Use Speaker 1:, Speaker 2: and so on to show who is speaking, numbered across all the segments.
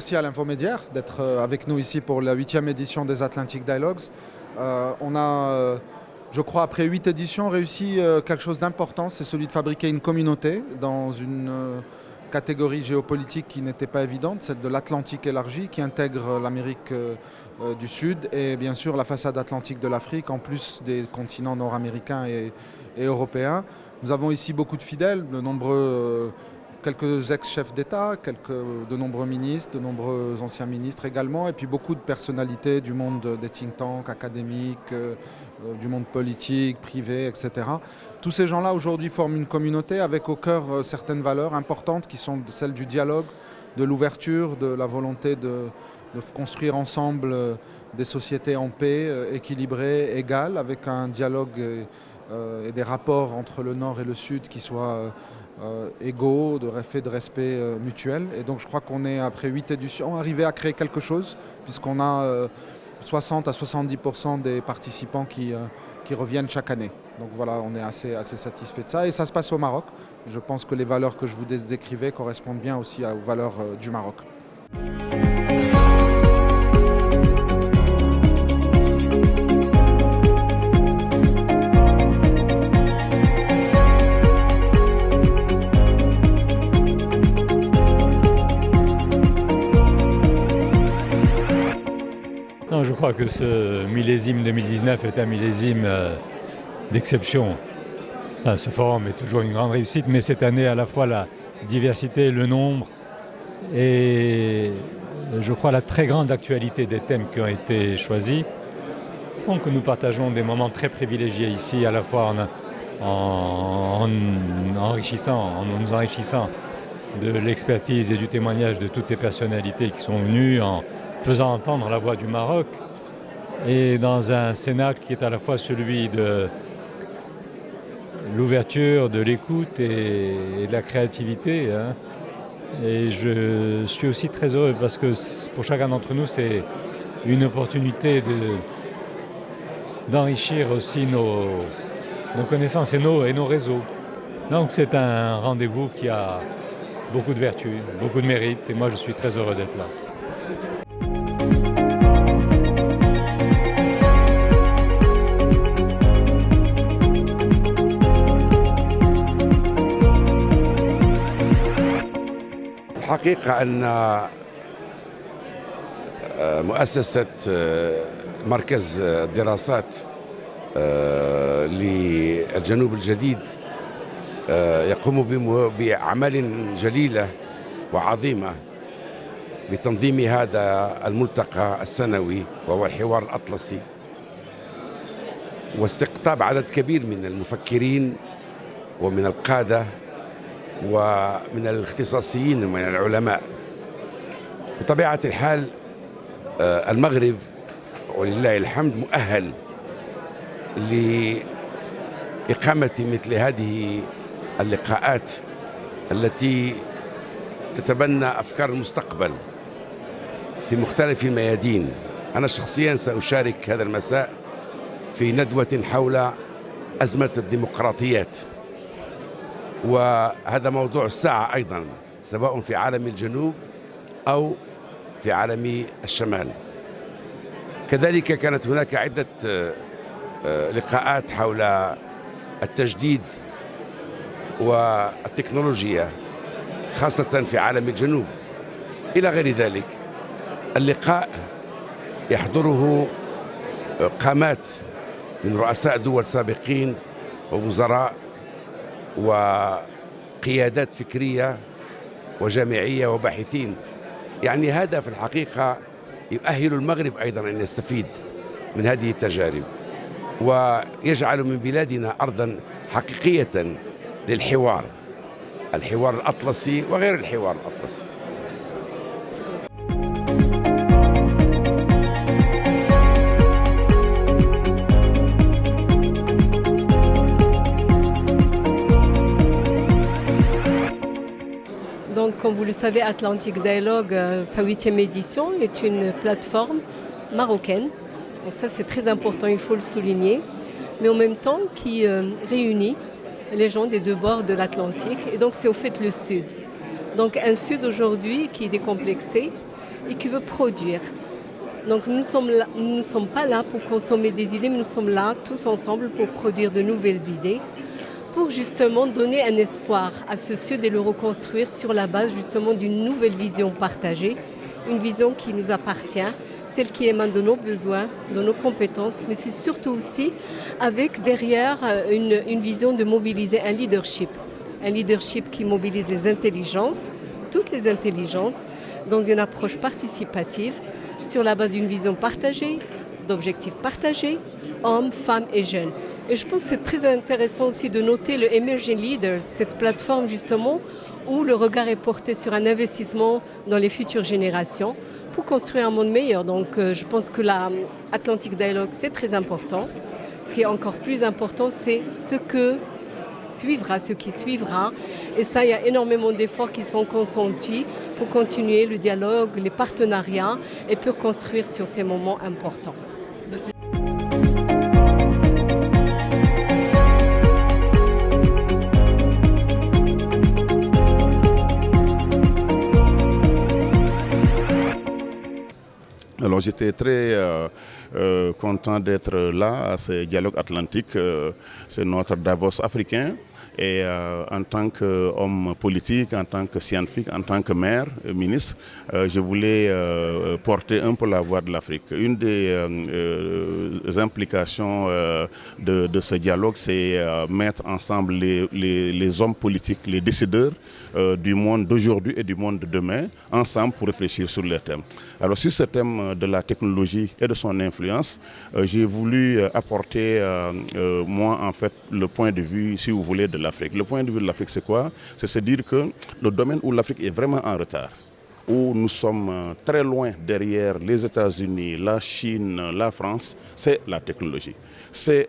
Speaker 1: merci à l'Infomédiaire d'être avec nous ici pour la 8e édition des Atlantic Dialogues. On a, je crois, après 8 éditions, réussi quelque chose d'important, c'est celui de fabriquer une communauté dans une catégorie géopolitique qui n'était pas évidente, celle de l'Atlantique élargi, qui intègre l'Amérique du Sud et bien sûr la façade atlantique de l'Afrique, en plus des continents nord-américains et européens. Nous avons ici beaucoup de fidèles, de nombreux... quelques ex-chefs d'État, de nombreux ministres, de nombreux anciens ministres également, et puis beaucoup de personnalités du monde des think tanks, académiques, du monde politique, privé, etc. Tous ces gens-là aujourd'hui forment une communauté avec au cœur certaines valeurs importantes qui sont celles du dialogue, de l'ouverture, de la volonté de construire ensemble des sociétés en paix, équilibrées, égales, avec un dialogue et des rapports entre le Nord et le Sud qui soient égaux, de respect mutuel. Et donc je crois qu'on est, après 8 éditions, arrivé à créer quelque chose, puisqu'on a 60 à 70% des participants qui reviennent chaque année. Donc voilà, on est assez satisfait de ça. Et ça se passe au Maroc. Je pense que les valeurs que je vous décrivais correspondent bien aussi aux valeurs du Maroc.
Speaker 2: Non, je crois que ce millésime 2019 est un millésime d'exception. Enfin, ce forum est toujours une grande réussite, mais cette année, à la fois la diversité, le nombre et je crois la très grande actualité des thèmes qui ont été choisis font que nous partageons des moments très privilégiés ici, à la fois en nous enrichissant de l'expertise et du témoignage de toutes ces personnalités qui sont venues, en faisant entendre la voix du Maroc, et dans un cénacle qui est à la fois celui de l'ouverture, de l'écoute et de la créativité. Et je suis aussi très heureux parce que pour chacun d'entre nous, c'est une opportunité d'enrichir aussi nos connaissances et nos réseaux. Donc c'est un rendez-vous qui a beaucoup de vertus, beaucoup de mérites, et moi je suis très heureux d'être là.
Speaker 3: الحقيقة أن مؤسسة مركز الدراسات للجنوب الجديد يقوم بأعمال جليلة وعظيمة بتنظيم هذا الملتقى السنوي وهو الحوار الأطلسي، واستقطاب عدد كبير من المفكرين ومن القادة ومن الاختصاصيين ومن العلماء. بطبيعة الحال المغرب ولله الحمد مؤهل لإقامة مثل هذه اللقاءات التي تتبنى أفكار المستقبل في مختلف الميادين. أنا شخصيا سأشارك هذا المساء في ندوة حول أزمة الديمقراطيات، وهذا موضوع الساعة أيضا، سواء في عالم الجنوب أو في عالم الشمال. كذلك كانت هناك عدة لقاءات حول التجديد والتكنولوجيا خاصة في عالم الجنوب إلى غير ذلك. اللقاء يحضره قامات من رؤساء دول سابقين ووزراء وقيادات فكرية وجامعية وباحثين. يعني هذا في الحقيقة يؤهل المغرب أيضا أن يستفيد من هذه التجارب ويجعل من بلادنا أرضا حقيقية للحوار، الحوار الأطلسي وغير الحوار الأطلسي.
Speaker 4: Donc, comme vous le savez, Atlantic Dialogue, sa 8e édition, est une plateforme marocaine. Donc ça, c'est très important, il faut le souligner. Mais en même temps, qui réunit les gens des deux bords de l'Atlantique. Et donc, c'est au fait le Sud. Donc, un Sud aujourd'hui qui est décomplexé, et qui veut produire. Donc nous ne sommes pas là pour consommer des idées, mais nous sommes là tous ensemble pour produire de nouvelles idées, pour justement donner un espoir à ce sud et le reconstruire sur la base justement d'une nouvelle vision partagée, une vision qui nous appartient, celle qui émane de nos besoins, de nos compétences, mais c'est surtout aussi avec derrière une vision de mobiliser un leadership qui mobilise les intelligences, toutes les intelligences, dans une approche participative, sur la base d'une vision partagée, d'objectifs partagés, hommes, femmes et jeunes. Et je pense que c'est très intéressant aussi de noter le Emerging Leaders, cette plateforme justement où le regard est porté sur un investissement dans les futures générations pour construire un monde meilleur. Donc je pense que l'Atlantic Dialogue, c'est très important. Ce qui est encore plus important, c'est ce qui suivra. Et ça, il y a énormément d'efforts qui sont consentis pour continuer le dialogue, les partenariats et pour construire sur ces moments importants.
Speaker 5: Alors j'étais très content d'être là à ce dialogue atlantique. C'est notre Davos africain. Et en tant qu'homme politique, en tant que scientifique, en tant que maire, ministre, je voulais porter un peu la voix de l'Afrique. Une des implications de ce dialogue, c'est mettre ensemble les hommes politiques, les décideurs du monde d'aujourd'hui et du monde de demain, ensemble pour réfléchir sur les thèmes. Alors sur ce thème de la technologie et de son influence, j'ai voulu apporter, moi en fait, le point de vue, si vous voulez, de l'Afrique. Le point de vue de l'Afrique, c'est quoi? C'est se dire que le domaine où l'Afrique est vraiment en retard, où nous sommes très loin derrière les États-Unis, la Chine, la France, c'est la technologie. C'est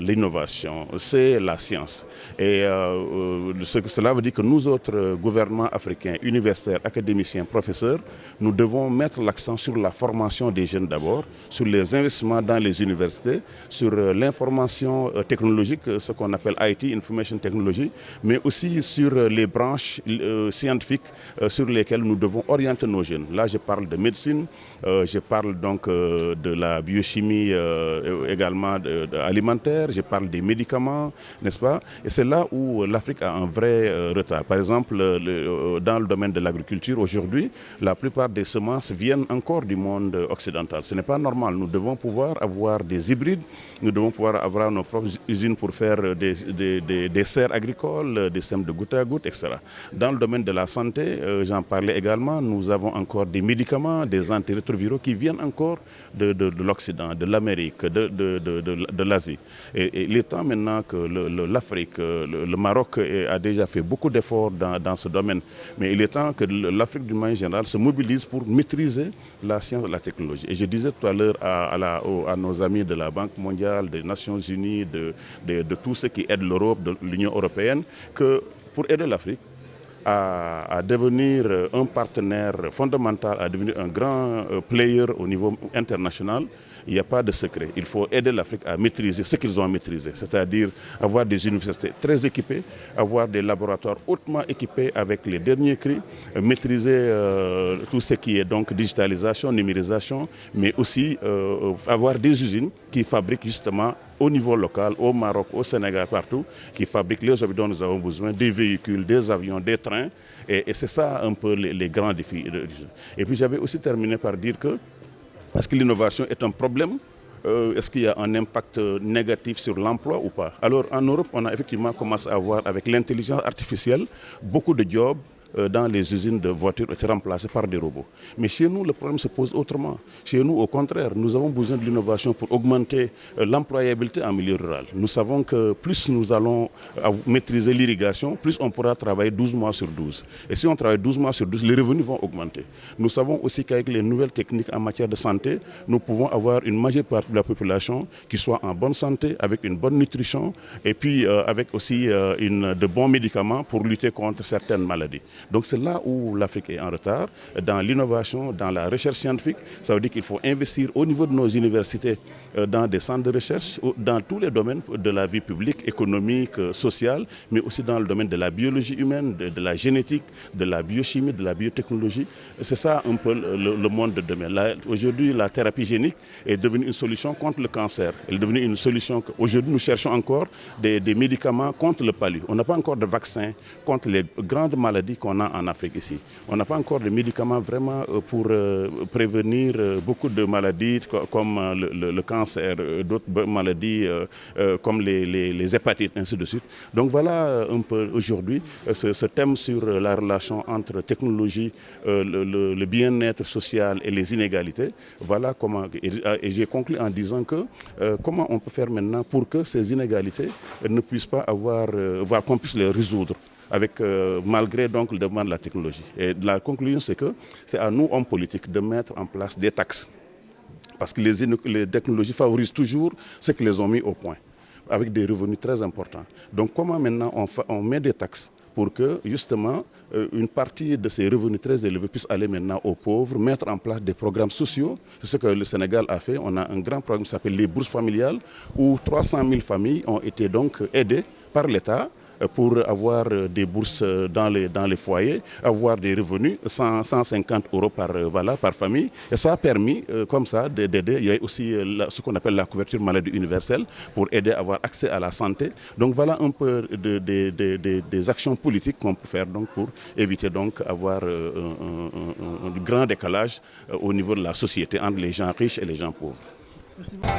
Speaker 5: l'innovation, c'est la science. Et cela veut dire que nous autres gouvernements africains, universitaires, académiciens, professeurs, nous devons mettre l'accent sur la formation des jeunes d'abord, sur les investissements dans les universités, sur l'information technologique, ce qu'on appelle IT, Information Technology, mais aussi sur les branches scientifiques sur lesquelles nous devons orienter nos jeunes. Là, je parle de médecine, je parle donc de la biochimie également, alimentaire, je parle des médicaments, n'est-ce pas? Et c'est là où l'Afrique a un vrai retard. Par exemple, dans le domaine de l'agriculture, aujourd'hui, la plupart des semences viennent encore du monde occidental. Ce n'est pas normal. Nous devons pouvoir avoir des hybrides, nous devons pouvoir avoir nos propres usines pour faire des serres agricoles, des systèmes de goutte à goutte, etc. Dans le domaine de la santé, j'en parlais également, nous avons encore des médicaments, des antirétroviraux qui viennent encore de l'Occident, de l'Amérique, de l'Asie. Et il est temps maintenant que l'Afrique, le Maroc a déjà fait beaucoup d'efforts dans ce domaine, mais il est temps que l'Afrique d'une manière générale se mobilise pour maîtriser la science et la technologie. Et je disais tout à l'heure à nos amis de la Banque mondiale, des Nations unies, de tous ceux qui aident l'Europe, de l'Union européenne, que pour aider l'Afrique à devenir un partenaire fondamental, à devenir un grand player au niveau international, il n'y a pas de secret. Il faut aider l'Afrique à maîtriser ce qu'ils ont à maîtriser, c'est-à-dire avoir des universités très équipées, avoir des laboratoires hautement équipés avec les derniers cris, maîtriser tout ce qui est donc digitalisation, numérisation, mais aussi avoir des usines qui fabriquent justement au niveau local, au Maroc, au Sénégal, partout, qui fabriquent les objets dont nous avons besoin, des véhicules, des avions, des trains. Et c'est ça un peu les grands défis. Et puis j'avais aussi terminé par dire que est-ce que l'innovation est un problème? Est-ce qu'il y a un impact négatif sur l'emploi ou pas? Alors en Europe, on a effectivement commencé à avoir avec l'intelligence artificielle beaucoup de jobs dans les usines de voitures étaient remplacés par des robots. Mais chez nous, le problème se pose autrement. Chez nous, au contraire, nous avons besoin de l'innovation pour augmenter l'employabilité en milieu rural. Nous savons que plus nous allons maîtriser l'irrigation, plus on pourra travailler 12 mois sur 12. Et si on travaille 12 mois sur 12, les revenus vont augmenter. Nous savons aussi qu'avec les nouvelles techniques en matière de santé, nous pouvons avoir une majeure partie de la population qui soit en bonne santé, avec une bonne nutrition, et puis avec aussi de bons médicaments pour lutter contre certaines maladies. Donc c'est là où l'Afrique est en retard, dans l'innovation, dans la recherche scientifique. Ça veut dire qu'il faut investir au niveau de nos universités dans des centres de recherche, dans tous les domaines de la vie publique, économique, sociale, mais aussi dans le domaine de la biologie humaine, de la génétique, de la biochimie, de la biotechnologie. C'est ça un peu le monde de demain. Aujourd'hui, la thérapie génique est devenue une solution contre le cancer. Elle est devenue une solution. Aujourd'hui, nous cherchons encore des médicaments contre le palu. On n'a pas encore de vaccin contre les grandes maladies qu'on a en Afrique ici. On n'a pas encore de médicaments vraiment pour prévenir beaucoup de maladies comme le cancer, d'autres maladies comme les hépatites, ainsi de suite. Donc voilà un peu aujourd'hui ce thème sur la relation entre technologie, le bien-être social et les inégalités. Voilà comment, et j'ai conclu en disant que comment on peut faire maintenant pour que ces inégalités ne puissent pas voire qu'on puisse les résoudre malgré donc le développement de la technologie. Et la conclusion, c'est que c'est à nous, hommes politiques, de mettre en place des taxes. Parce que les technologies favorisent toujours ceux qui les ont mis au point, avec des revenus très importants. Donc comment maintenant on met des taxes pour que justement une partie de ces revenus très élevés puisse aller maintenant aux pauvres, mettre en place des programmes sociaux. C'est ce que le Sénégal a fait. On a un grand programme qui s'appelle les bourses familiales, où 300 000 familles ont été donc aidées par l'État pour avoir des bourses dans les foyers, avoir des revenus, 150 € par famille. Et ça a permis, comme ça, d'aider. Il y a aussi ce qu'on appelle la couverture maladie universelle pour aider à avoir accès à la santé. Donc voilà un peu des actions politiques qu'on peut faire donc, pour éviter donc avoir un grand décalage au niveau de la société entre les gens riches et les gens pauvres. Merci beaucoup.